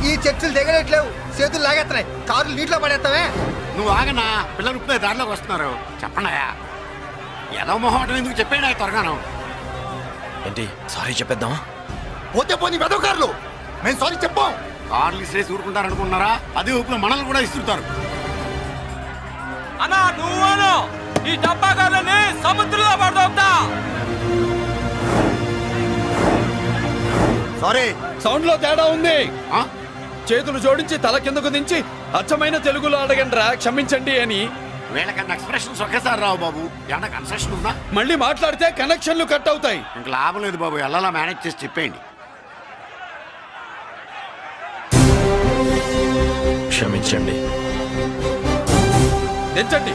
ఈ చర్చలు దిగలేట్లేవు, చేతులు లాగేస్తున్నాయి, కార్లు నీటిలో పడేస్తావే. నువ్వు ఆగనా, పిల్లలు ఇప్పుడే దారిలోకి వస్తున్నారు. చెప్పండాయా, ఏదో మొహం ఎందుకు చెప్పాడా త్వరగాను. ఏంటి సారీ చెప్పేద్దామా? పోతే పోనీ వెదవ కార్లు, మేము సారీ చెప్పాం. కార్లు ఇసిరేసి ఊరుకుంటారనుకున్నారా? అదే ఊపిలో మనల్ని కూడా ఇస్తుంటారు. అన్నా నువ్వు ఈ డబ్బా కార్లని సముద్రంలో పడతా. సారీ, సౌండ్ లో తేడా ఉంది. చేతులు జోడించి తల కిందకు దించి అచ్చమైన తెలుగులో అడగండి రా క్షమించండి అని. వీళ్ళకన్నా ఎక్స్ప్రెషన్స్ ఒకేసారి రావు బాబు. ఏమన్నా కన్సెషన్ ఉందా? మళ్ళీ మాట్లాడితే కనెక్షన్లు కట్ అవుతాయి. ఇంక లాభం లేదు బాబు, ఎలా మేనేజ్ చేసి చెప్పేయండి. క్షమించండి. తెచ్చండి.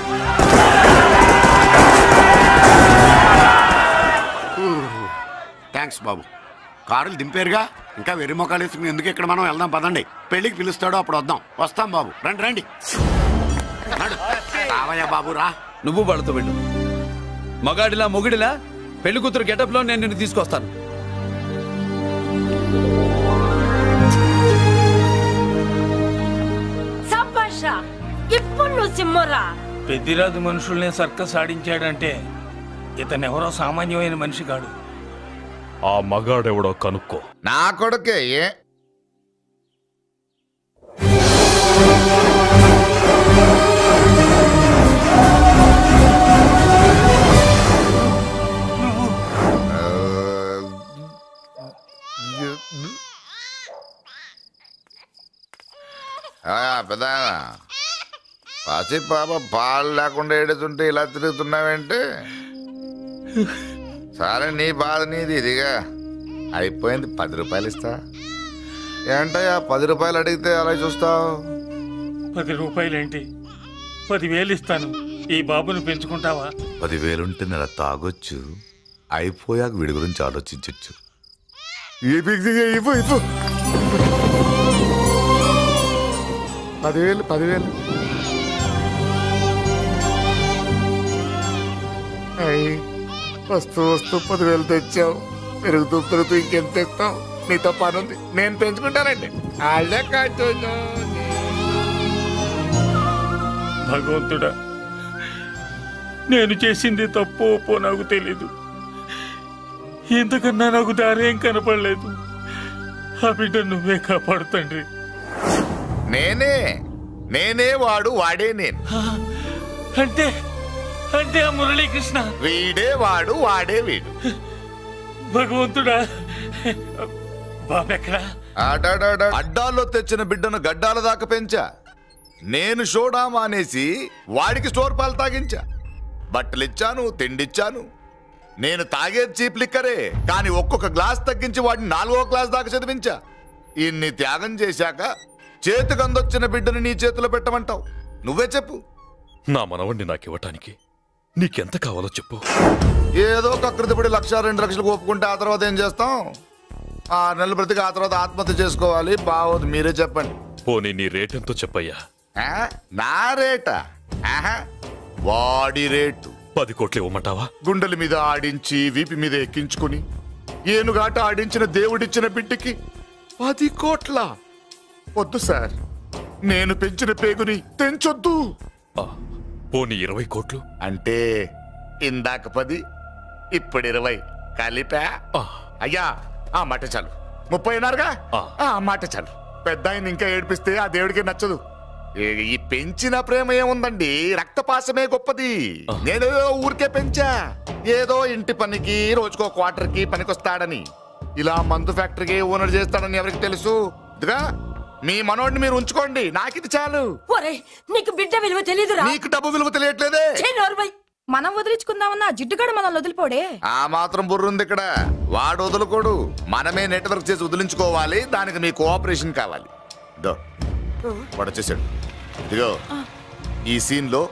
థ్యాంక్స్ బాబు. కారులు దింపారుగా, ఇంకా వెర్రి మొక్కలు వేసుకుని ఎందుకు ఇక్కడ మనం వెళ్దాం పదండి. పెళ్లికి పిలుస్తాడో అప్పుడు వద్దాం. వస్తాం బాబు, రండి రండి. రావయ్యా బాబు రా. నువ్వు వాళ్ళతో వెళ్ళు. మగాడిలా మొగుడిలా పెళ్లి కూతురు గెటప్ లో నేను నిన్ను తీసుకొస్తాను. ఇప్పుడు నువ్వు సిమ్మరా. పెద్దిరాజు మనుషుల్ని సర్కస్ ఆడించాడంటే ఇతనెవరో సామాన్యమైన మనిషి కాడు. ఆ మగాడెవడో కనుక్కో. నా కొడుకే. పెద్ద పసి పాప పాలు లేకుండా ఏడుతుంటే ఇలా తిరుగుతున్నావేంటి? సరే నీ బాధ నీది, ఇదిగా అయిపోయింది. 10 రూపాయలు ఇస్తా. ఏంటయ్యా 10 రూపాయలు అడిగితే అలా చూస్తావు? 10 రూపాయలేంటి, 10,000 ఇస్తాను. ఈ బాబుని పెంచుకుంటావా? 10,000 ఉంటే నెల తాగొచ్చు, అయిపోయాక వీడి గురించి ఆలోచించచ్చు. 10,000 వస్తూ 10,000 తెచ్చావు. పెరుగుతూ ఇంకెంత తెస్తావు? నీతో పనుంది, నేను పెంచుకుంటానండి. భగవంతుడా, నేను చేసింది తప్పు ఒప్పో నాకు తెలీదు. ఇంతకన్నా నాకు దారేం కనపడలేదు. ఆ బిడ్డ నువ్వే కాపాడు తండ్రి. నేనే వాడు, వాడే నేను. అంటే అంటే ఆ మురళీకృష్ణ వీడే వాడు, వాడే వీడు. భగవంతుడా, బాబెక్కడా? అడ్డాల్లో తెచ్చిన బిడ్డను గడ్డాల దాకా పెంచా. నేను షోడా మానేసి వాడికి స్టోర్ పాలు తాగించా. బట్టలిచ్చాను, తిండిచ్చాను. నేను తాగేది చీప్ లిక్కరే, కానీ ఒక్కొక్క గ్లాస్ తగ్గించి వాడిని 4వ క్లాస్ దాకా చదివించా. ఇన్ని త్యాగం చేశాక చేతికి అందొచ్చిన బిడ్డను నీ చేతిలో పెట్టమంటావు? నువ్వే చెప్పు. నా మనవణ్ణి నాకివ్వటానికి నీకెంత కావాలో చెప్పు. ఏదో కకృతిపడి 1,00,000 2 లక్షలకు ఒప్పుకుంటే ఆ తర్వాత ఏం చేస్తాం? 6 నెలలు బ్రతికి ఆ తర్వాత ఆత్మహత్య చేసుకోవాలి. బావోదు, మీరే చెప్పండి. పోనీ నీ రేటెంతో చెప్పయ్యా. నా రేటా? వాడి రేటు 10 కోట్లు ఇవ్వమంటావా? గుండెల మీద ఆడించి వీపి మీద ఎక్కించుకుని ఏనుగాట ఆడించిన దేవుడిచ్చిన బిడ్డకి 10 కోట్ల? వద్దు సార్, నేను పెంచిన పేగుని తెంచొద్దు. పోనీ 20 కోట్లు? అంటే ఇందాక 10, ఇప్పుడు 20 కలిపా? అయ్యా ఆ మాట చాలు. 30 అన్నారుగా, ఆ మాట చాలు. పెద్ద ఆయన ఇంకా ఏడిపిస్తే ఆ దేవుడికి నచ్చదు. ఈ పెంచిన ప్రేమ ఏముందండి, రక్తపాసమే గొప్పది. నేనేదో ఊరికే పెంచా, ఏదో ఇంటి పనికి రోజుకో క్వార్టర్కి పనికొస్తాడని. ఇలా మందు ఫ్యాక్టరీకి ఓనర్ చేస్తాడని ఎవరికి తెలుసు? ఇదిగా మీ మనోడిని మీరు ఉంచుకోండి, నాకిది చాలు. నీకు బిడ్డ విలువ తెలియదురా? నీకు డబ్బు విలువ తెలియట్లేదే. మనం వదిలించుకుందామన్నా జిడ్డుగాడు మనం వదిలిపోడే. ఆ మాత్రం బుర్రుంది ఇక్కడ. వాడు వదులుకోడు, మనమే నెట్వర్క్ చేసి వదిలించుకోవాలి. దానికి మీ కోఆపరేషన్ కావాలి. వాడు వచ్చేసాడు. ఇదిగో ఈ సీన్ లో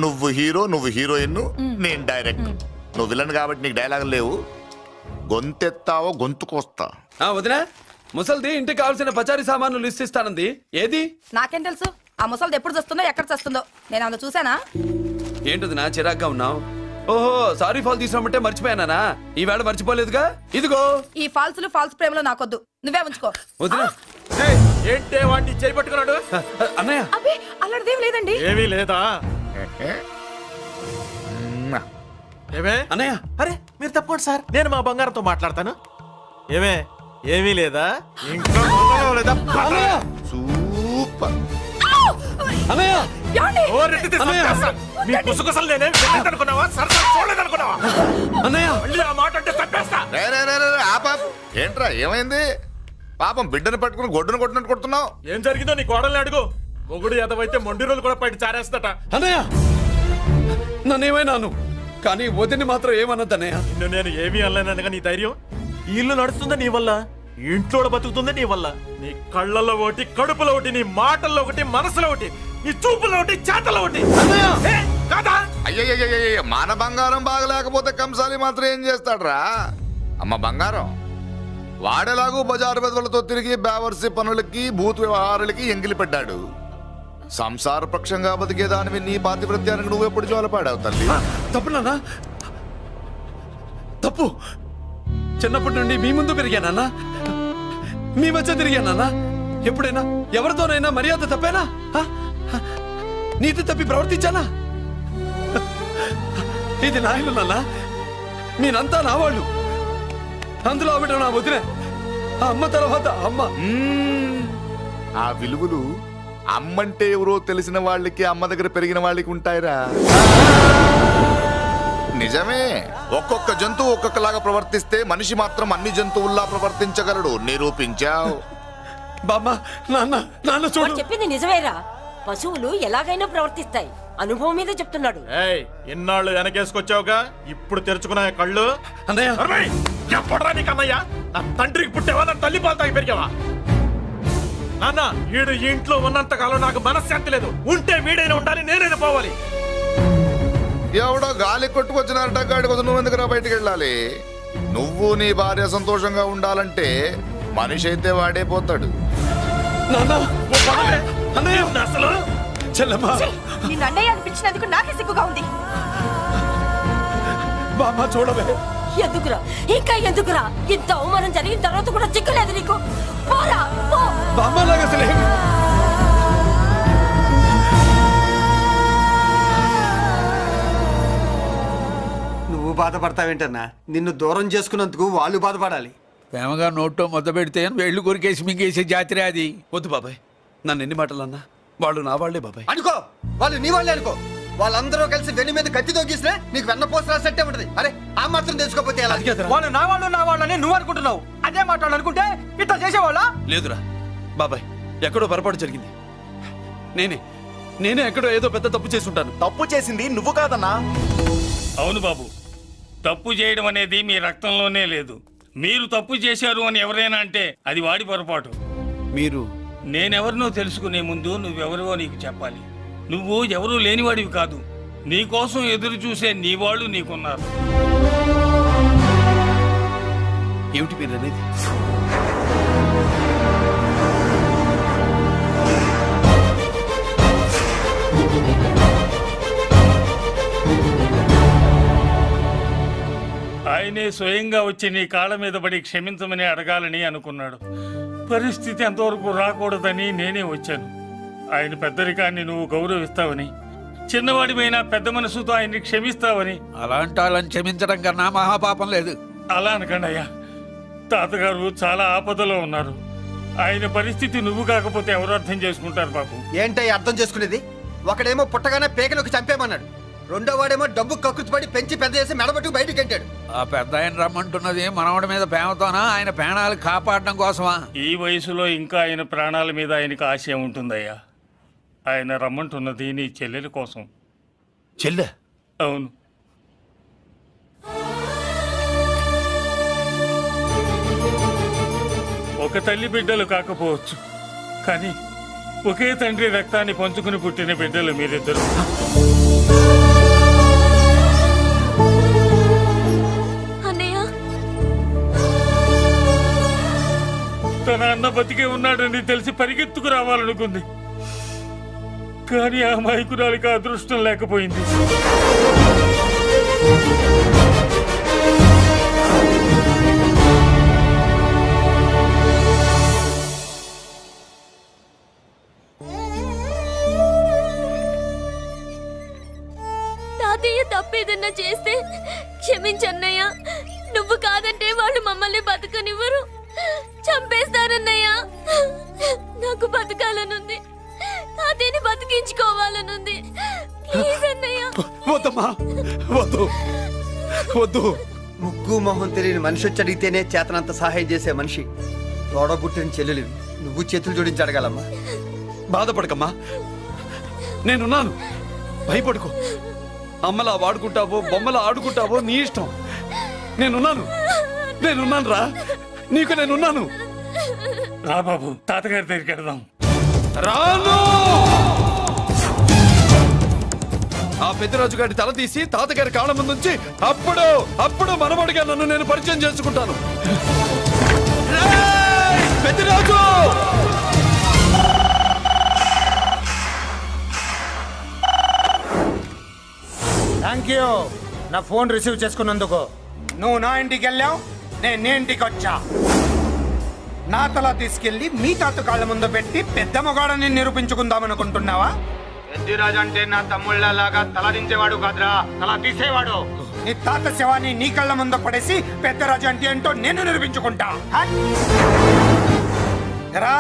నువ్వు హీరో, నువ్వు హీరోయిన్, నేను డైరెక్టర్. నువ్వు విలన్ కాబట్టి నీకు డైలాగ్ లేవు. గొంతెత్తావో గొంతుకొస్తా. వదినా, ముసల్ది ఇంటికి కావాల్సిన పచారీ సామాన్లు లిస్ట్ ఇస్తానంది. ఏది? నాకేం తెలుసు? ఆ ముసల్ది ఎప్పుడు చస్తుందో ఎక్కడ చస్తుందో నేను అందులో చూసానా? ఏంటది నా చిరాగ్గా ఉన్నావు? ఓహో, సారీ ఫాల్ తీసుకురామంటే మర్చిపోయానా? ఈవేళ మర్చిపోలేదుగా. ఇదిగో ఈ ఫాల్స్ ప్రేమలో నాకొద్దు, నువ్వే ఉంచుకో. వదినా, ఏంటి ఏంటే వాడిని చేపట్టుకున్నాడు? అన్నయ్య అబ్బే అలాంటిదేం లేదండి. ఏమీ లేదా? ఏమే అన్నయ్య అరే మీరు తప్పకుండా సార్, నేను మా బంగారంతో మాట్లాడతాను. ఏమే ఏమీ లేదా? ఇంకా మంగళం లేదా? సూపర్. అన్నయ్య ఏమండి? ఓ రెడ్డి సంపేస్తా. మీ కుసకుసలు నేనేం తెలియదనుకున్నావా? సరసలు చూడలేదనుకున్నావా? అన్నయ్య మళ్ళీ ఆ మాట అంటే చంపేస్తా. రే, రే, రే, రే, ఆపాప్. ఏంట్రా ఏమైంది? పాపం బిడ్డను పట్టుకుని గొడ్డును కొట్టినట్టు కొడుతున్నావు. ఏం జరిగిందో నీ కోడల్ని అడుగు. మొగుడు ఎదవైతే మొండి రోజులు కూడా బయట చారేస్తట. అన్నయ్య నన్నేమైనాను కానీ వదిని మాత్రం ఏమన్నది అన్నయ్య. నిన్ను నేను ఏమీ అనలేనగా నీ ధైర్యం. ఈ ఇల్లు నడుస్తుందా నీ వల్ల, ఇంట్లో బతుకుతుంది నీ వల్ల. నీ కళ్ళల్లో ఒకటి, కడుపులో ఒకటి, నీ మాటల్లో ఒకటి, మనసులో ఒకటి, నీ చూపులో ఒకటి, చేతల్లో ఒకటి. ఏ, కాదా? అయ్యయ్యయ్యయ్య మన బంగారం బాగలేకపోతే కంసాలి మాత్రం ఏం చేస్తాడ్రా? అమ్మ బంగారం వాడేలాగూ బజారు బెదవులతో తిరిగి బేవర్సి పనులకి భూత వ్యవహారాలకి ఎంగిలి పెట్టాడు. సంసార పక్షంగా బతికేదానివి నీ పాతివృత్యానికి నువ్వెప్పుడు జోలపాడావు తల్లి? తప్పు నాన్న, తప్పు. చిన్నప్పటి నుండి మీ ముందు పెరిగానన్నా, మీ మధ్య తిరిగానన్నా. ఎప్పుడైనా ఎవరితోనైనా మర్యాద తప్పేనా? నీతి తప్పి ప్రవర్తించానా? ఇది నా ఇల్లు నాన్న, మీరంతా నా వాళ్ళు. అందులో ఆవిడ నా వదిలే, ఆ అమ్మ తర్వాత అమ్మ. ఆ విలువలు అమ్మంటే ఎవరో తెలిసిన వాళ్ళకి, అమ్మ దగ్గర పెరిగిన వాళ్ళకి ఉంటాయిరా. నిజమే, ఒక్కొక్క జంతువు ఒక్కొక్కలాగా ప్రవర్తిస్తే మనిషి మాత్రం అన్ని జంతువుల్లా ప్రవర్తించగలడు. నిరూపించావు. బామ్మ, నాన్న, నాన్న చూడు. చెప్పింది నిజమేరా. పశువులు ఎలాగైనా ప్రవర్తిస్తాయి. అనుభవం మీద చెప్తున్నాడు. ఏయ్, ఇన్నాళ్ళు వెనకేసుకొచ్చావుగా, ఇప్పుడు తెరుచుకున్నా కళ్ళు. అన్నయ్య ఎప్పుడరా నీకు అన్నయ్య? నా తండ్రికి పుట్టేవా? నా తల్లి పాలు తాగి పెరిగావా? నాన్న, వీడు ఈ ఇంట్లో ఉన్నంత కాలం నాకు మనశ్శాంతి లేదు. ఉంటే వీడైనా ఉండాలి, నేనైనా పోవాలి. ఎవడో గాలి కొట్టుకొచ్చినారట, గాడి కోసం నువ్వు ఎందుకురా బయటికి వెళ్ళాలి? నువ్వు నీ భార్య సంతోషంగా ఉండాలంటే మనిషి అయితే వాడే పోతాడు. నాన్న, ఓ పదవే. అన్నయ్య, అసలు చెల్లమ్మ, నిన్ను అన్నయ్య అనిపించినందుకు నాకే సిగ్గుగా ఉంది. బామ్మ చూడవే. ఎందుకురా, ఇంకా ఎందుకురా? ఇంత అవమానం జరిగిన తర్వాత కూడా చిక్కలేదు నీకు? పోరా, పో. బామ్మలాగా అసలు ఏమి? నువ్వు బాధపడతావేంటన్నా? నిన్ను దూరం చేసుకున్నందుకు వాళ్ళు బాధపడాలి. ప్రేమగా నోట్లో మొద్ద పెడితే వేళ్ళు కొరికేసి మింగేసే జాతర అది. వద్దు బాబాయ్, నన్ను ఎన్ని మాటలు అన్నా వాళ్ళు నా వాళ్లే బాబాయ్. అనుకో, వాళ్ళు నీ వాళ్ళే అనుకో. వాళ్ళందరూ కలిసి వెన్ను మీద కత్తి తోగిస్తే నీకు వెన్నపోస రాసట్టే ఉంటది. అరే ఆ మాత్రం తెలుసుకోకపోతే ఎలా? వాళ్ళు నా వాళ్ళని నువ్వు అనుకుంటున్నావు. అదే మాట్లాడు అనుకుంటే ఇట్లా చేసేవాళ్ళ. లేదురా బాబాయ్, ఎక్కడో పొరపాటు జరిగింది. నేనే ఎక్కడో ఏదో పెద్ద తప్పు చేసి ఉంటాను. తప్పు చేసింది నువ్వు కాదన్నా. అవును బాబు, తప్పు చేయడం అనేది మీ రక్తంలోనే లేదు. మీరు తప్పు చేశారు అని ఎవరైనా అంటే అది వాడి పొరపాటు. మీరు నేనెవరినో తెలుసుకునే ముందు నువ్వెవరివో నీకు చెప్పాలి. నువ్వు ఎవరూ లేనివాడివి కాదు. నీకోసం ఎదురు చూసే నీ వాళ్ళు నీకున్నారు. ఏమిటి మీరు అనేది? ఆయనే స్వయంగా వచ్చి నీ కాళ్ళ మీద పడి క్షమించమని అడగాలని అనుకున్నాడు. పరిస్థితి అంతవరకు రాకూడదని నేనే వచ్చాను. ఆయన పెద్దరికాన్ని నువ్వు గౌరవిస్తావని, చిన్నవాడిపైనా పెద్ద మనసుతో ఆయన్ని క్షమిస్తావని. అలాంటి వాళ్ళని క్షమించడం కన్నా మహాపాపం లేదు. అలా అనకండి అయ్యా. తాతగారు చాలా ఆపదలో ఉన్నారు. ఆయన పరిస్థితి నువ్వు కాకపోతే ఎవరు అర్థం చేసుకుంటారు బాబు? ఏంటయ్య అర్థం చేసుకునేది? ఒకడేమో పుట్టగానే పేకలోకి చంపేమన్నాడు, రెండో వాడేమో డబ్బు కక్కుతుపడి పెంచి పెద్ద చేసి మెడబట్టుకు బయటికి గంటాడు. ఆ పెద్ద ఆయన రమ్మంటున్నది మనవడి మీద ప్రేమతోనా, ఆయన ప్రాణాలు కాపాడడం కోసమా? ఈ వయసులో ఇంకా ఆయన ప్రాణాల మీద ఆయనకు ఆశ ఉంటుందయ్యా. ఆయన రమ్మంటున్నది నీ చెల్లెల కోసం. చెల్లె? అవును. ఒక తల్లి బిడ్డలు కాకపోవచ్చు, కానీ ఒకే తండ్రి రక్తాన్ని పంచుకుని పుట్టిన బిడ్డలు మీరిద్దరు. తన అన్న బతికే ఉన్నాడని తెలిసి పరిగెత్తుకు రావాలనుకుంది, కానీ ఆ మైకురాలికి అదృష్టం లేకపోయింది. తాతయ్య తప్పేదన్నా చేస్తే క్షమించన్నయ్య. నువ్వు కాదంటే వాళ్ళు మమ్మల్ని బతకనివ్వరు, చంపేస్తారన్నయ్య. నాకు బతకాలనుంది, తాతయ్యని బతికించుకోవాలనుంది. ప్లీజ్ అన్నయ్య. వద్దమ్మా, వద్దు వద్దు. ముగ్గు మొహం తెలియని మనిషి వచ్చి అడిగితేనే చేతనంత సహాయం చేసే మనిషి. తోడబుట్టిన చెల్లెలు నువ్వు చేతులు జోడించి అడగాలమ్మా. బాధపడకమ్మా, నేనున్నాను. భయపడుకో. అమ్మలా వాడుకుంటావో బొమ్మలా ఆడుకుంటావో నీ ఇష్టం. నేనున్నాను రా, నీకు నేనున్నాను. రా బాబు, తాతగారి దగ్గరికి వెళ్దాం. రాను. ఆ పెద్దరాజు గారి తల తీసి తాతగారి కాళ్ళ ముందుంచి అప్పుడు మనవడిగా నన్ను నేను పరిచయం చేసుకుంటాను. పెద్దరాజు! థ్యాంక్ యూ నా ఫోన్ రిసీవ్ చేసుకున్నందుకు. నువ్వు నా ఇంటికి వెళ్ళావు, నేను నీ ఇంటికి వచ్చా. నా తల తీసుకెళ్లి మీ తాత కాళ్ళ ముందు పెట్టి పెద్ద మొగాడని నిరూపించుకుందామనుకుంటున్నావా? పెద్దిరాజు అంటే నా తమ్ముళ్ళలాగా తల దించేవాడు కాదురా, తల తీసేవాడు. నీ తాత శవాన్ని నీ కళ్ళ ముందు పడేసి పెద్దరాజు అంటే ఏంటో నేను నిరూపించుకుంటా. ఎరా,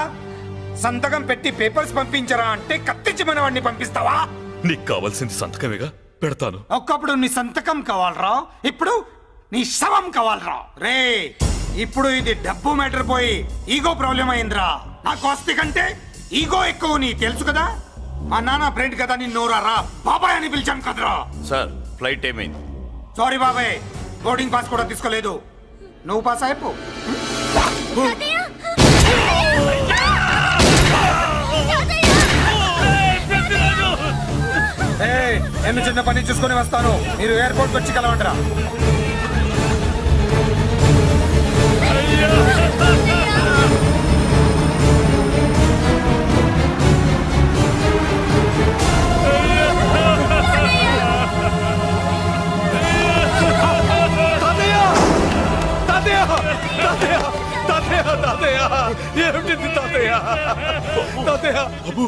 సంతకం పెట్టి పేపర్స్ పంపించరా అంటే కత్తించి మనవాడిని పంపిస్తావా? నీకు కావాల్సింది సంతకమేగా, పెడతాను. ఒక్కప్పుడు నీ సంతకం కావాలరా, ఇప్పుడు నీ శవం కావాలరా. రే, ఇప్పుడు ఇది డబ్బు మ్యాటర్ పోయి ఈగో ప్రాబ్లం అయిందిరా. నాకు ఆస్తి కంటే ఈగో ఎక్కువ, నీ తెలుసు కదా. మా నాన్న ఫ్రెండ్ కదా, నీ నోరారా బాబాయ్ అని పిలిచాను కదరా. సార్, ఫ్లైట్ ఏమైంది? సారీ బాబాయ్, బోర్డింగ్ పాస్ కూడా తీసుకోలేదు. నువ్వు పాస్ అయిపో. నేను చిన్న పని చూసుకొని వస్తాను, మీరు ఎయిర్పోర్ట్ వచ్చి కలవండిరా. ఏమిటి తాతయ్య? తాతయ్య బాబు,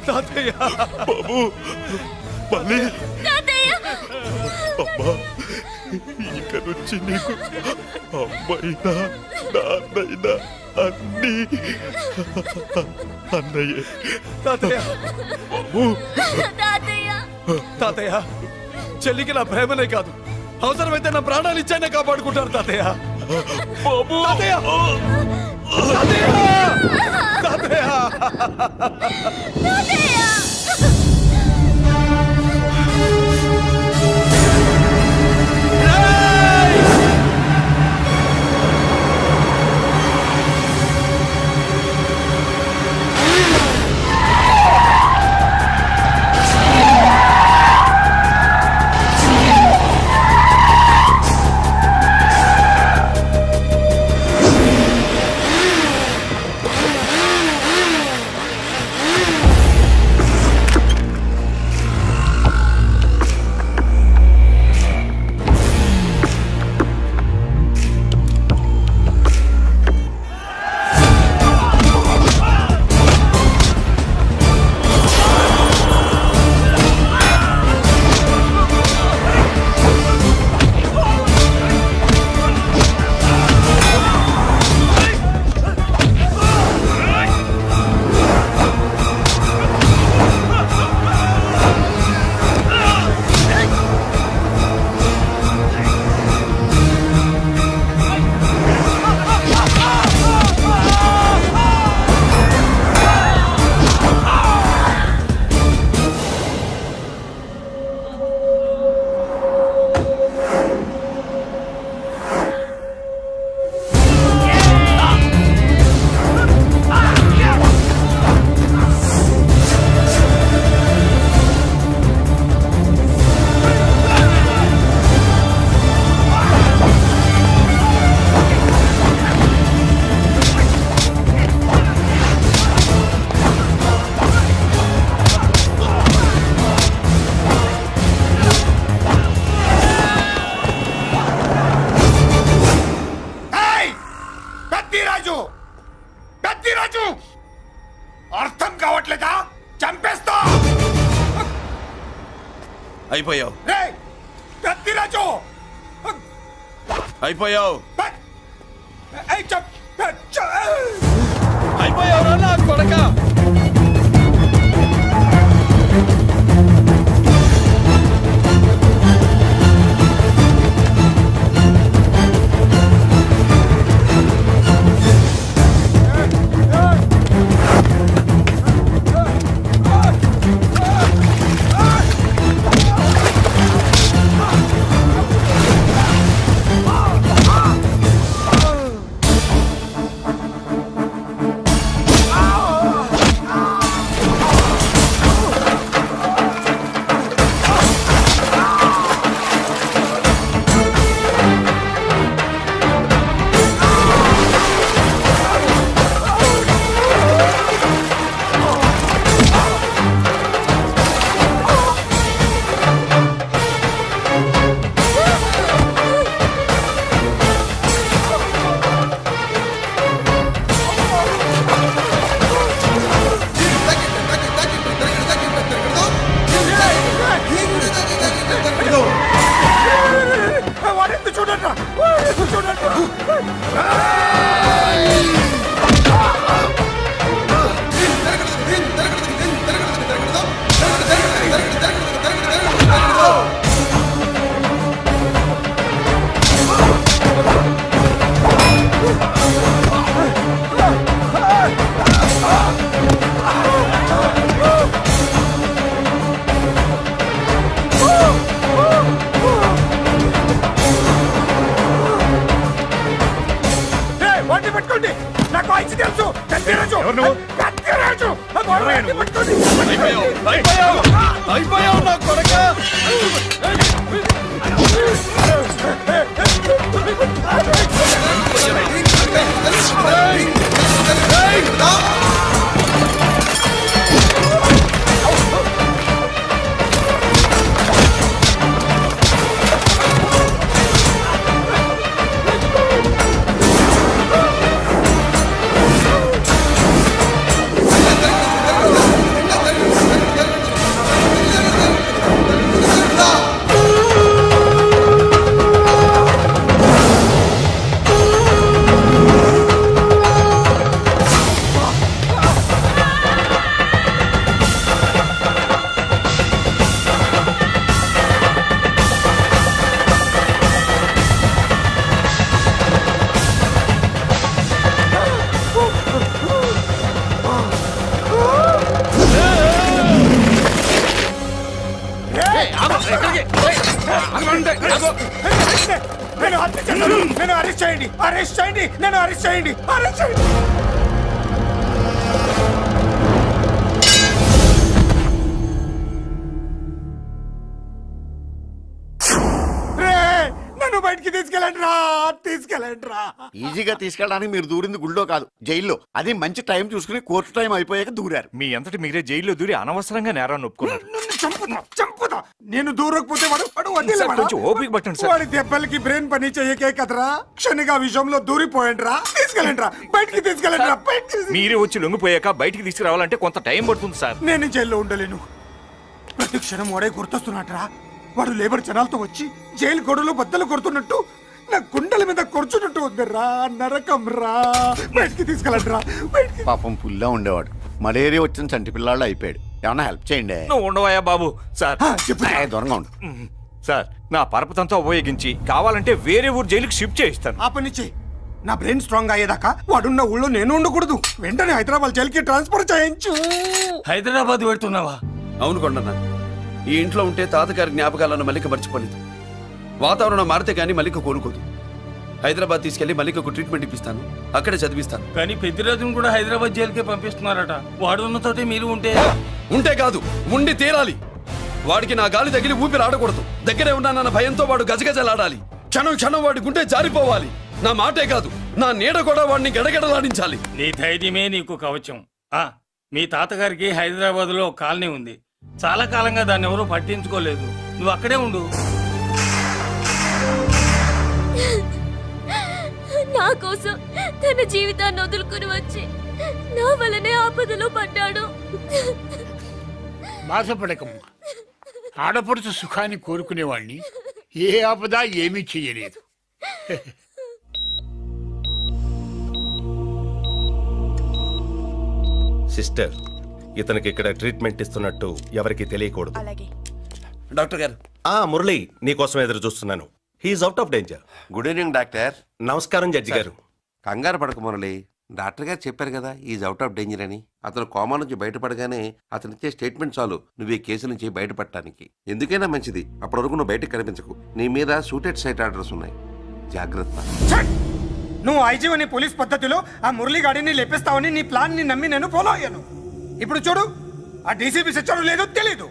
తాతయ్య బాబు, మళ్ళీ అమ్మా, ఇక నుంచి నీకు అమ్మైనా నాన్నైనా అన్నీ అన్నయ్యే. తాతయ్య బాబు, తాతయ్య చెల్లికి నా ప్రేమనే కాదు, అవసరమైతే నా ప్రాణాలు ఇచ్చానే కాపాడుకుంటారు తాతయ్య. బాబు, తాతయ్య తాతయ్య తాతయ్య అయిపోయావు. పెద్దిరాజు అయిపోయావు అయిపోయావురా నా కొడక. అయిపోయావు నా కొడక. నన్ను అరెస్ట్ చేయండి, అరెస్ట్ చేయండి, నన్ను అరెస్ట్ చేయండి, అరెస్ట్ చేయండి. నన్ను బయటికి తీసుకెళ్ళండి రా, తీసుకెళ్ళండి రా. ఈజీగా తీసుకెళ్ళడానికి మీరు దూరింది గుళ్ళో కాదు, జైల్లో. అది మంచి టైం చూసుకుని కోర్టు టైం అయిపోయాక దూరారు. మీ అంతటి మీరే జైల్లో దూరి అనవసరంగా నేరాన్ని ఒప్పుకున్నారు. చంపుతా. నేను దూరకపోతే ఓపిక పట్టండి సార్. వాడి దెబ్బలకి బ్రెయిన్ పని చెయ్యకే కదరా, క్షణిగా విషయంలో దూరిపోయండి రా, తీసుకెళ్ళండి రా, బయటికి తీసుకెళ్ళండి రా. మీరే వచ్చి లొంగిపోయాక బయటికి తీసుకురావాలంటే కొంత టైం పడుతుంది సార్. నేను జైల్లో ఉండలేను. ప్రతి క్షణం వాడే గుర్తొస్తున్నట్రా. వాడు లేబర్ జనాలతో వచ్చి జైలు గొడవలు బద్దలు కొడుతున్నట్టు నా గుండెల మీద కొడుచున్నట్టు ఉందిరా. నరకం రా, బయటికి తీసుకెళ్ళండి రా. పాపం పుల్లా ఉండేవాడు, మలేరియా వచ్చిన చంటి పిల్లాళ్ళు అయిపోయాడు. ఏమన్నా హెల్ప్ చేయండి. నువ్వు ఉండవయ్యా బాబు. సార్ దూరంగా ఉండు సార్. నా పరపతంతో ఉపయోగించి కావాలంటే వేరే ఊరు జైలుకి షిఫ్ట్ చేయిస్తాను. ఆ పని చెయ్యి. నా బ్రెయిన్ స్ట్రాంగ్ అయ్యేదాకా వాడున్న ఊళ్ళో నేను ఉండకూడదు. వెంటనే హైదరాబాద్ జైలుకి ట్రాన్స్ఫర్ చేయించు. హైదరాబాద్ పెడుతున్నావా? అవును కొండన్న, ఈ ఇంట్లో ఉంటే తాతగారి జ్ఞాపకాలను మల్లిక మర్చిపోలేదు. వాతావరణం మారితే గానీ మల్లిక కోలుకోదు. హైదరాబాద్ తీసుకెళ్లి మల్లికకు ట్రీట్మెంట్ ఇప్పిస్తాను, అక్కడే చదివిస్తాను. కానీ పెద్దిరాజును కూడా హైదరాబాద్ జైలుకే పంపిస్తున్నారట. వాడు ఉన్న తోటే మీరు ఉంటే కాదు, ఉండి తీరాలి. వాడికి నా గాలి తగిలి ఊపిరి ఆడకూడదు. దగ్గరే ఉన్నానన్న భయంతో వాడు గజగజలాడాలి. క్షణం క్షణం వాడి గుండె జారిపోవాలి. నా మాటే కాదు, నా నీడ కూడా వాడిని గడగడలాడించాలి. నీ ధైర్యమే నీకు కవచం. మీ తాతగారికి హైదరాబాద్ లో కాలనీ ఉంది. చాలా కాలంగా దాన్ని ఎవరూ పట్టించుకోలేదు. నువ్వు అక్కడే ఉండు. నా కోసం తన జీవితాన్ని వదులుకుని వచ్చి నా వల్లనే ఆపదలో పడ్డాడు. బాధపడకమ్మా. ఆడపడుచు సుఖాన్ని కోరుకునేవాణ్ణి ఏ ఆపద ఏమీ చెయ్యలేదు. సిస్టర్, ఇతనికి ఇక్కడ ట్రీట్మెంట్ ఇస్తున్నట్టు ఎవరికి తెలియకూడదు. డాక్టర్ గారు. మురళి, నీకోసం ఎదురు చూస్తున్నాను. He is out of danger. Good evening doctor. నమస్కారం జడ్జి గారు. కంగారు పడక మురళి, డాక్టర్ గారు చెప్పారు కదా ఈజ్ అవుట్ ఆఫ్ డేంజర్ అని. అతను కోమా నుంచి బయటపడగానే అతను ఇచ్చే స్టేట్మెంట్ చాలు నువ్వు ఈ కేసు నుంచి బయటపడటానికి. ఎందుకైనా మంచిది, అప్పటి వరకు నువ్వు బయటకు కనిపించకు. నీ మీద షూటెడ్ సైట్ ఆర్డర్స్ ఉన్నాయి, జాగ్రత్త. నువ్వు ఐజీవని పోలీస్ పద్ధతిలో ఆ మురళి గాడిని లేపేస్తావని నీ ప్లాన్ ని నమ్మి నేను ఫాలో అయ్యాను. ఇప్పుడు చూడు, ఆ డీసీపీ సచ్చాడు లేదో తెలియదు,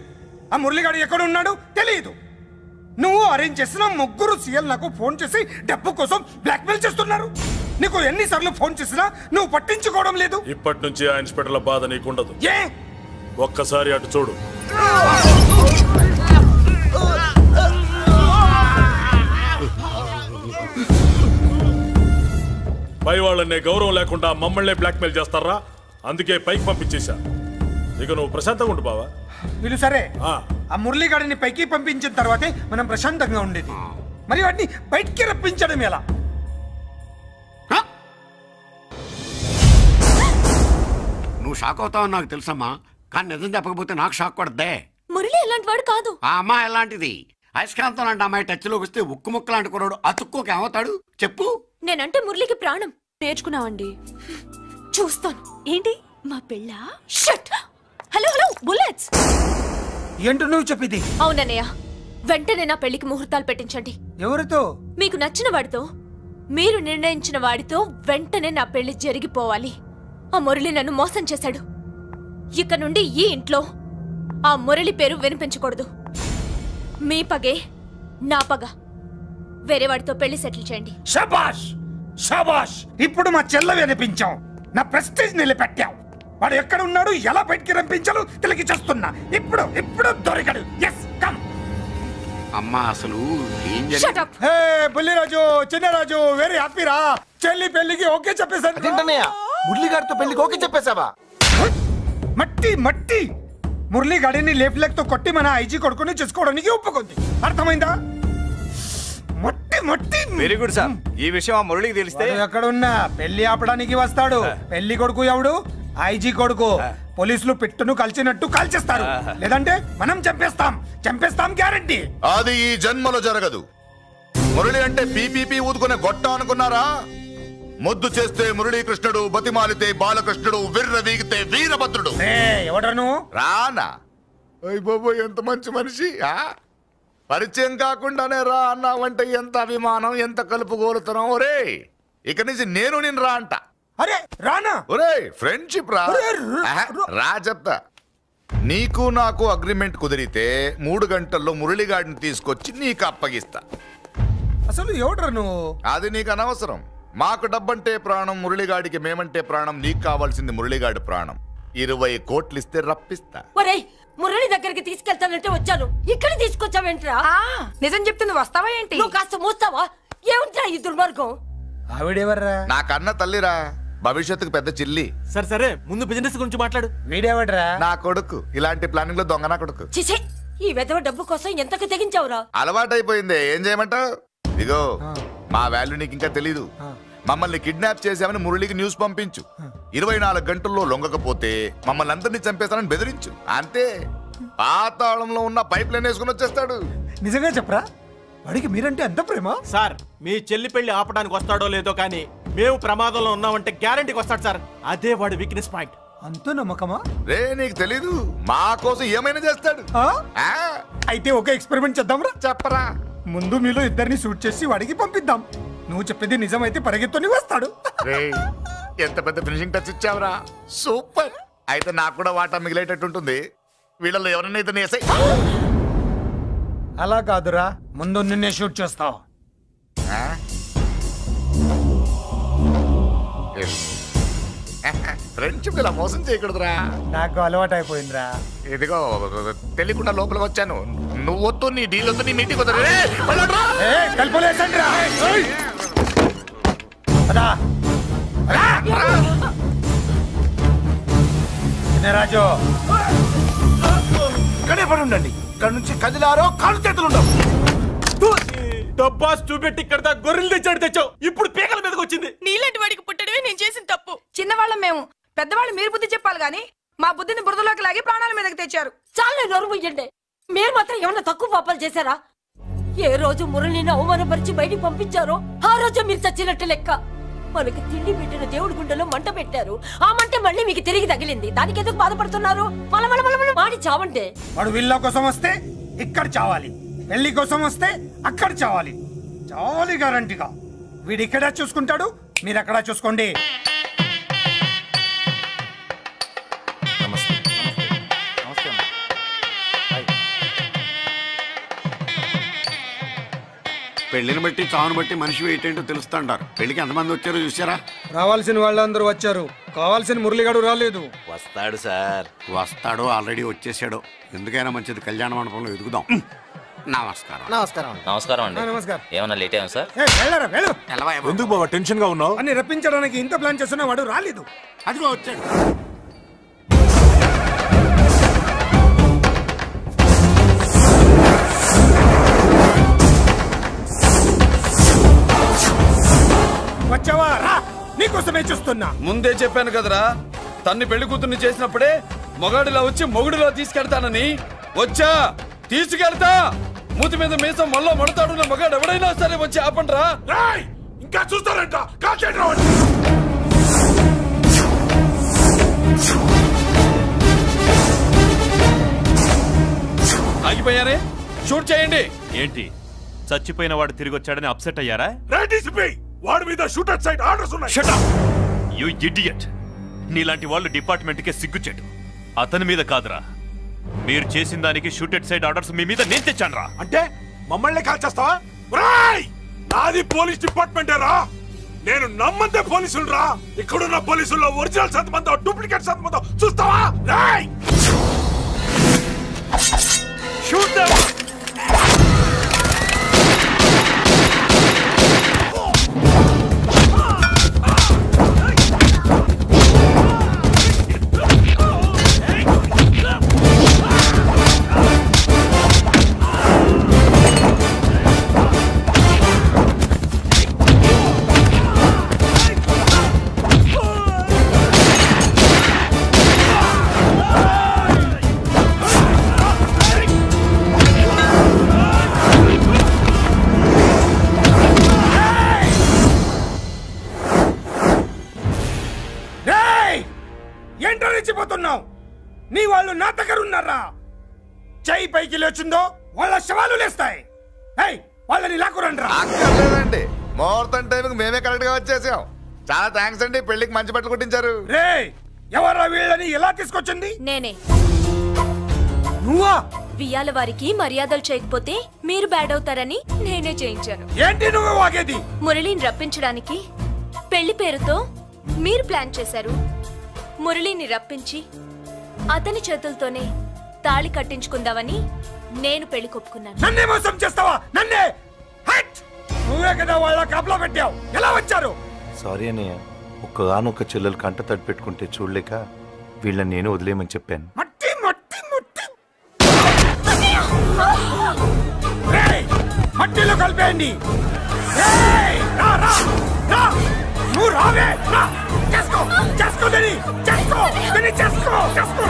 ఆ మురళిగాడు ఎక్కడ ఉన్నాడు తెలియదు. నువ్వు అరేంజ్ చేసిన ముగ్గురు సీఎల్ నాకు ఫోన్ చేసి డబ్బు కోసం బ్లాక్మెయిల్ చేస్తున్నారు. నీకు ఎన్నిసార్లు ఫోన్ చేసినా నువ్వు పట్టించుకోవడం లేదు. ఇప్పటి నుంచి ఆ ఇన్స్పెక్టర్ల బాధ నీకుండదు. ఏ ఒక్కసారి అటు చూడు. పై వాళ్ళనే గౌరవం లేకుండా మమ్మల్ని బ్లాక్మెయిల్ చేస్తారా? అందుకే పైకి పంపించేశా. ఇక నువ్వు ప్రశాంతంగా ఉండు బావా. వీళ్ళు సరే, ఆ మురళిగాడిని పైకి పంపించిన తర్వాతే మనం ప్రశాంతంగా ఉండేది. మరి వాటిని బయటికి రప్పించడం ఎలా? నువ్వు షాక్ అవుతావని నాకు తెలుసమ్మా, కానీ నిజం చెప్పకపోతే నాకు షాక్ కొడద్దే. మురళి ఎలాంటి వాడు కాదు. ఆ అమ్మాయి ఎలాంటిది? అయస్కాంతం లాంటి అమ్మాయి టచ్లోకి వస్తే ఉక్కు ముక్క లాంటి కుర్రాడు అతుక్కోక ఏమవుతాడు చెప్పు. నేనంటే మురళికి ప్రాణం. నేర్చుకున్నావండి, చూస్తాను. ఏంటి మా పెళ్ళా? షట్. Hello hello bullets. ఏంటో నువ్వు చెప్పింది? అవునన్నయ్య, వెంటనే నా పెళ్లికి ముహూర్తాలు పెట్టించండి. ఎవరితో? మీకు నచ్చిన వాడితో, మీరు నిర్ణయించిన వాడితో వెంటనే నా పెళ్లి జరిగిపోవాలి. ఆ మురళి నన్ను మోసం చేశాడు. ఇక నుండి ఈ ఇంట్లో ఆ మురళి పేరు వినిపించకూడదు. మీ పగే నా పగ. వేరే వాడితో పెళ్లి సెటిల్ చేయండి. శబాష్ శబాష్. ఇప్పుడు మా చెల్ల వినిపించావు, నా ప్రెస్టేజ్ నిలబెట్టావు. వాడు ఎక్కడ ఉన్నాడు, ఎలా బయటికి రంపించాలో తెలికి చేస్తున్నా. ఇప్పుడు ఇప్పుడు దొరికాడు. Yes come. అమ్మా అసలు ఏం shut up. Hey Bulliraju, Chinnaraju, very happy రా. చెల్లి పెళ్లికి ఓకే చెప్పేశాను. అదేంటన్నయ్య, మురళి గారితో పెళ్లికి ఓకే చెప్పేశావా? మట్టి మట్టి. మురళి గాడిని లేఫ్ లెగ్ తో కొట్టి మన ఐజీ కొడుకుని చేసుకోవడానికి ఒప్పుకుంది. అర్థమైందా? మట్టి మట్టి. Very good sir. ఈ విషయం ఆ మురళికి తెలిస్తే ఎక్కడున్నా పెళ్లి ఆపడానికి వస్తాడు. పెళ్లి కొడుకు ఎవడు? ఐజీ కొడుకు. పోలీసులు పిట్టును కలిసినట్టు కాల్చేస్తారు, లేదంటే మనం చంపేస్తాం. చంపేస్తాం గ్యారంటీ. అది ఈ జన్మలో జరగదు. మురళి అంటే పీపీపీ ఊదుకునే గొట్ట అనుకున్నారా? ముద్దు చేస్తే మురళీకృష్ణుడు, బతిమాలితే బాలకృష్ణుడు, విర్ర వీగితే వీరభద్రుడు. ఎవడను రానా? అయ్య బాబోయ్, ఎంత మంచి మనిషి. పరిచయం కాకుండానే రా అన్నావంటే ఎంత అభిమానం, ఎంత కలుపుగోలుతున్నాం. ఒరే ఇక నుంచి నేను రా అంట. అరే రానా? ఒరే ఫ్రెండ్షిప్ రా. రా చెప్తా. నీకు నాకు అగ్రిమెంట్ కుదిరితే 3 గంటల్లో మురళిగాడిని తీసుకొచ్చి నీకు అప్పగిస్తా. అసలు ఎవడ్రా నువ్వు? అది నీకు అనవసరం. మాకు డబ్బంటే ప్రాణం, మురళిగాడికి మేమంటే ప్రాణం. నీకు కావాల్సింది మురళిగాడి ప్రాణం. 20 కోట్లు ఇస్తే రప్పిస్తా. ఒరేయ్, మురళి దగ్గరికి తీసుకెళ్తానంటే వచ్చాను, ఇక్కడ తీసుకొచ్చావేంట్రా? నిజం చెప్తే నువ్వు వస్తావా ఏంటి? నువ్వు కాస్త మూస్తావా? ఏమిట్రా ఈ దుర్మార్గం? ఆవిడెవర్రా? నా కన్న తల్లిరా, భవిష్యత్తుకు పెద్ద చిల్లి. సరే సరే, ముందు బిజినెస్ గురించి మాట్లాడు. వీడేవడ్రా? నా కొడుకు. ఇలాంటి ప్లానింగ్ లో దొంగ నా కొడుకు. చిసే, ఈ వెధవ డబ్బు కోసం ఎంతకు తెగించావురా? అలవాటైపోయింది, ఏం చేయమంటావు? ఇదిగో మా వాల్యూ నీకు ఇంకా తెలీదు. మమ్మల్ని కిడ్నాప్ చేశామని మురళికి న్యూస్ పంపించు. 24 గంటల్లో లొంగకపోతే మమ్మల్ని అందరినీ చంపేస్తానని బెదిరించు. అంతే. పాతాళంలో ఉన్న పైప్ లైన్ వేసుకుని వచ్చేస్తాడు. నిజంగా చెప్పరా? వాడికి మీరంటే ఎంత ప్రేమ? సార్, మీ చెల్లి పెళ్లి ఆపడానికి వస్తాడో లేదో కానీ మేము ప్రమాదంలో ఉన్నామంటే గ్యారంటీకి వస్తాడు సార్. అదే వాడి వీక్నెస్ పాయింట్. అంత నమ్మకమా? రే నీకు తెలీదు, మా కోసం ఏమైనా చేస్తాడు. అయితే ఒక ఎక్స్పెరిమెంట్ చేద్దాంరా. చెప్పరా? ముందు మీలో ఇద్దరిని షూట్ చేసి వాడికి పంపిద్దాం. నువ్వు చెప్పేది నిజమైతే పరిగెత్తుని వస్తాడు. ఎంత పెద్ద ఫినిషింగ్ టచ్ ఇచ్చావురా. సూపర్. అయితే నాకు కూడా వాటా మిగిలేటట్టు ఉంటుంది. వీళ్ళలో ఎవరైనా ఇతను వేసాయి. అలా కాదురా, ముందు నిన్నే షూట్ చేస్తావు. ఫ్రెండ్షిప్ ఇలా మోసం చేయకూడదురా. నాకు అలవాటు అయిపోయిందిరా. ఇదిగో తెలియకుండా లోపలికి వచ్చాను. నువ్వు వద్దు, నీ డీల్ వద్దు, నీ మీటింగ్ వద్దు. రాజు ఇక్కడే పడి ఉండండి. ఇక్కడ నుంచి కదిలారో కాళ్ళు చేతులు ఉండవు. డబ్బా చూపెట్టి ఇక్కడ గొర్రెలు తెచ్చావు ఇప్పుడు పీకల మీదకి వచ్చింది. నీలాంటి వాడికి పుట్టడమే నేను చేసిన తప్పు. చిన్నవాళ్ళం మేము, పెద్దవాళ్ళు మీరు బుద్ధి చెప్పాలి గాని మా బుద్ధిని బురదలోకి లాగి ప్రాణాల మీదకి తెచ్చారు. చాలా నోరు ముయ్యండి. మీరు మాత్రం ఏమన్నా తక్కువ పాపాలు చేశారా? ఏ రోజు మురళిని అవమానపరిచి బయటికి పంపించారో ఆ రోజు మీరు చచ్చినట్టు లెక్క. మనకి తిండి పెట్టిన దేవుడి గుండెలో మంట పెట్టారు. ఆ మంట మళ్ళీ మీకు తిరిగి తగిలింది. దానికి ఎందుకు బాధపడుతున్నారు? మాడి చావంటే వాడు విల్ల కోసం వస్తే ఇక్కడ చావాలి, పెళ్లి కోసం వస్తే అక్కడ చావాలి. చావాలి గ్యారంటీగా. వీడు ఇక్కడ చూసుకుంటాడు, మీరు అక్కడ చూసుకోండి. పెళ్లిని బట్టి చావును బట్టి మనిషి ఏంటంటో తెలుస్తుంటారు. పెళ్లికి ఎంతమంది వచ్చారో చూసారా? రావాల్సిన వాళ్ళందరూ వచ్చారు, కావాల్సిన మురళిగాడు రాలేదు. వస్తాడు సార్, వస్తాడు. ఆల్రెడీ వచ్చేసాడు. ఎందుకైనా మంచిది కళ్యాణ మండపంలో ఎదుగుదాం. నమస్కారం. నమస్కారం. నమస్కారం అండి. నమస్కారం. ఏమన్నా లేట్ అయ్యాం సార్? ఎందుకు బాబా టెన్షన్ గా ఉన్నావు? అని రప్పించడానికి ఇంత ప్లాన్ చేస్తున్నా వాడు రాలేదు. అదిగో వచ్చాడు. వచ్చావా? రా, నీకోసమే చూస్తున్నా. ముందే చెప్పాను కదరా, తన్ని పెళ్లి కూతుర్ని చేసినప్పుడే మొగాడిలా వచ్చి మొగుడిలో తీసుకెళ్తానని. వచ్చా, తీసుకెళ్తా. మూతి మీద మీసం మళ్ళా మడతాడున్న మగాడు ఎవడైనా సరే వచ్చి ఆపండ్రా. ఇంకా చూస్తారంట. ఆగిపోయారే, షూట్ చేయండి. ఏంటి చచ్చిపోయిన వాడు తిరిగి వచ్చాడని అప్సెట్ అయ్యారా? వాడి మీద షూటర్ సైడ్ ఆర్డర్స్ ఉన్నాయి. Shut up you idiot. నీలాంటి వాళ్ళు డిపార్ట్మెంట్ కే సిగ్గుచెట్టు. అతని మీద కాదురా, మీరు చేసిన దానికి షూటెడ్ సైడ్ ఆర్డర్స్ మీ మీద నేను తెచ్చానురా. అంటే మమ్మల్ని కాల్ చేస్తావా? నాది పోలీస్ డిపార్ట్మెంటే రా. నేను నమ్మందే పోలీసులు రా. ఇక్కడున్న పోలీసుల్లో ఒరిజినల్ సత్మంతో డూప్లికేట్ సత్మంతో చూస్తావా? Shoot them. నీ వాళ్ళు నా దగ్గర ఉన్నారా? చెయ్యి పైకి లేచిందో వాళ్ళ శవాలు లేస్తాయి. వాళ్ళని లాక్కురండి. అక్కర్లేదండి, ముహూర్తం టైంకి మేమే కరెక్ట్ గా వచ్చేసాం. చాలా థ్యాంక్స్ అండి. పెళ్లికి మంచి బట్టలు కుట్టించారు. రే, ఎవరా వీళ్ళని ఎలా తీసుకొచ్చింది? నేనే. నువ్వా? వియ్యాల వారికి మర్యాదలు చేయకపోతే మీరు బ్యాడ్ అవుతారని నేనే చేయించాను. ఏంటి నువ్వు వాగేది? మురళిని రప్పించడానికి పెళ్లి పేరుతో మీరు ప్లాన్ చేశారు. మురళిని రప్పించి అతని చేతులతోనే తాళి కట్టించుకుందామని నేను పెళ్లి కొప్పుకున్నాను. నన్నే మోసం చేస్తావా? నన్నే? నువ్వే కదా వాళ్ళ కాపలా పెట్టావు. ఎలా వచ్చారు? సారీ అన్నయ్య, ఒక్కగానొక్క చెల్లెలు కంట తడి పెట్టుకుంటే చూడలేక వీళ్ళని నేను వదిలేయమని చెప్పాను. మట్టిలో కలిపేయండి. నువ్వు రావే. చేసుకో చేసుకో చేసుకో చేసుకో చేసుకో.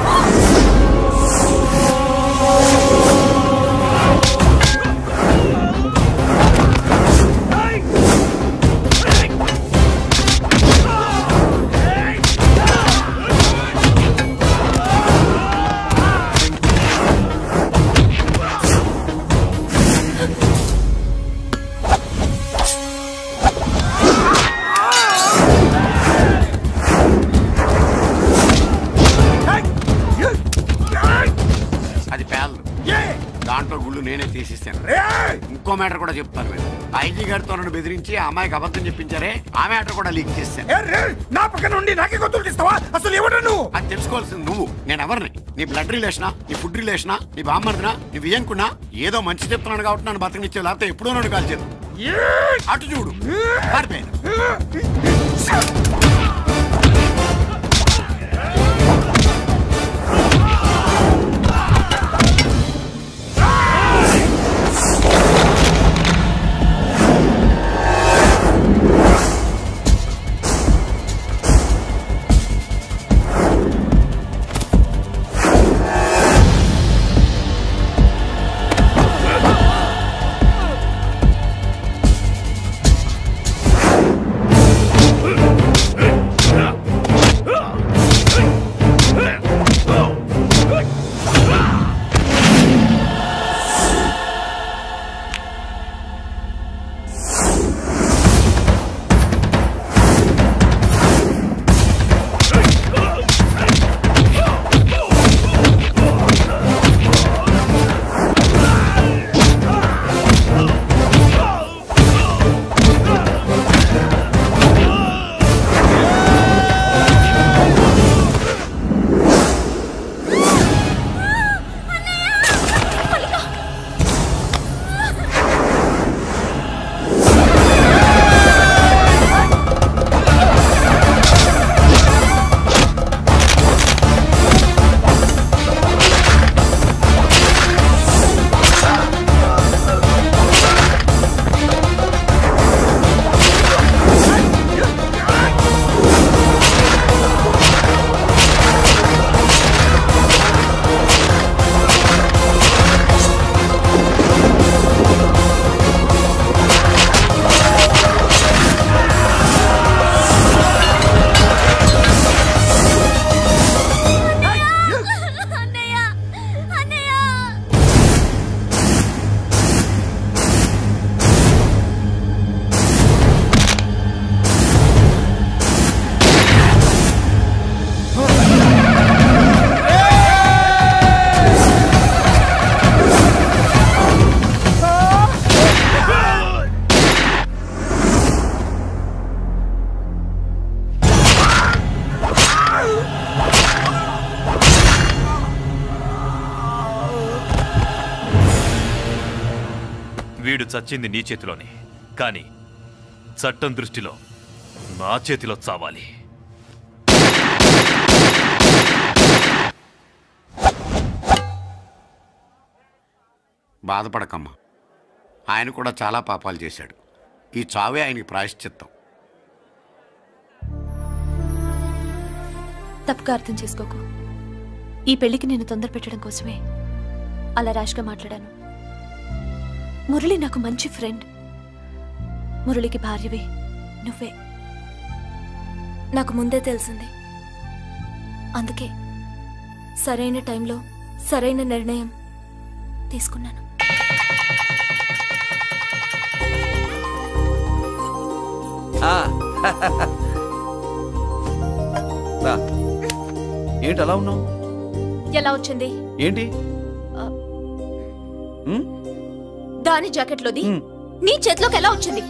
దాంట్లో గుళ్ళు నేనే తీసిస్తాను. ఇంకో మ్యాటర్ కూడా చెప్తాను. మీరు ఐజీ గారితో నన్ను బెదిరించి ఆ అమ్మాయికి అబద్ధం చెప్పించారే, ఆ మ్యాటర్ కూడా లీక్ చేస్తాను. నా పక్కన ఉండి నాకే గొంతులు తీస్తావా? అసలు ఎవరు నువ్వు? అది తెలుసుకోవాల్సింది నువ్వు. నేను ఎవరిని? నీ బ్లడ్ రిలేషనా, నీ ఫుడ్ రిలేషనా, నీ బామ్మర్దినా, నీ వియంకున్నా? ఏదో మంచి చెప్తున్నాడు కాబట్టి నన్ను బతకనిచ్చే, లేకపోతే ఎప్పుడో నన్ను కాల్చేది. అటు చూడు. వీడు చచ్చింది నీ చేతిలోనే, కానీ చట్టం దృష్టిలో నా చేతిలో చావాలి. బాధపడకమ్మా, ఆయన కూడా చాలా పాపాలు చేశాడు. ఈ చావే ఆయనకి ప్రాయశ్చిత్తం. తప్పుగా అర్థం చేసుకోకు. ఈ పెళ్లికి నేను తొందర పెట్టడం కోసమే అలా ర్యాష్గా మాట్లాడాను. మురళి నాకు మంచి ఫ్రెండ్. మురళికి భార్యవే నువ్వే. నాకు ముందే తెలిసింది. అందుకే సరైన టైంలో సరైన నిర్ణయం తీసుకున్నాను. ఏంటి అలా ఉన్నావు? ఎలా వచ్చింది ఏంటి? దాని జాకెట్లోది నీ చేతిలోకి ఎలా వచ్చింది?